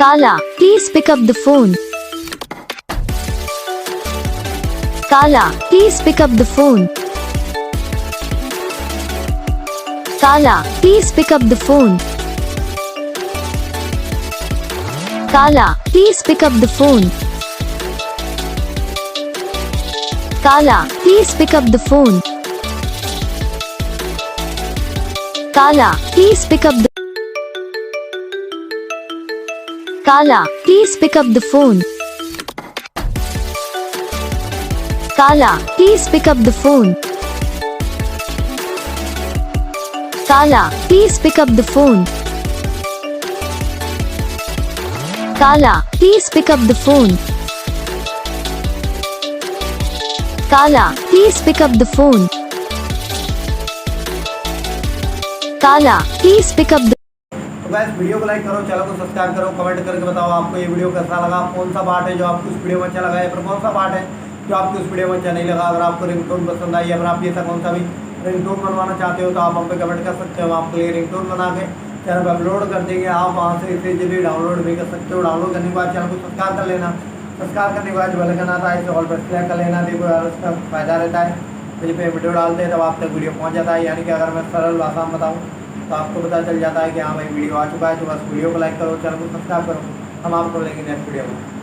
Kala, please pick up the phone. Kala, please pick up the phone. Kala, please pick up the phone. Kala, please pick up the phone. Kala, please pick up the phone. Kala, please pick up the Kala, please pick up the phone. Kala, please pick up the phone. Kala, please pick up the phone. Kala, please pick up the phone. Kala, please pick up the phone. Kala, please pick up the तो guys video को like करो, channel को subscribe करो, comment करके बताओ आपको ये video कैसा लगा, कौन सा पार्ट है जो आपको इस वीडियो में अच्छा लगा है, फिर कौन सा पार्ट है जो आपको इस वीडियो में अच्छा नहीं लगा। अगर आपको रिंगटोन पसंद आई, अगर आप ऐसा कौन सा भी रिंगटोन बनवाना चाहते हो तो आप हम पे कमेंट कर सकते हो। हम आपके लिए रिंगटोन बना के चैनल पर अपलोड कर देंगे। आप वहाँ से इसे इजीली डाउनलोड भी कर सकते हो। डाउनलोड करने के बाद चैनल को सब्सक्राइब कर लेना। सब्सक्राइब करने के बाद जो बेल आइकन आता है इसे ऑल पर सेलेक्ट कर लेना। देखो यार उसका फ़ायदा रहता है, जब पे वीडियो डालते हैं तब आप तक वीडियो पहुँच जाता है। यानी कि अगर मैं सरल भाषा में बताऊँ तो आपको पता चल जाता है कि हाँ भाई वीडियो आ चुका है। तो बस वीडियो को लाइक करो, चैनल को सब्सक्राइब करो। हम आपको लेंगे नेक्स्ट वीडियो में।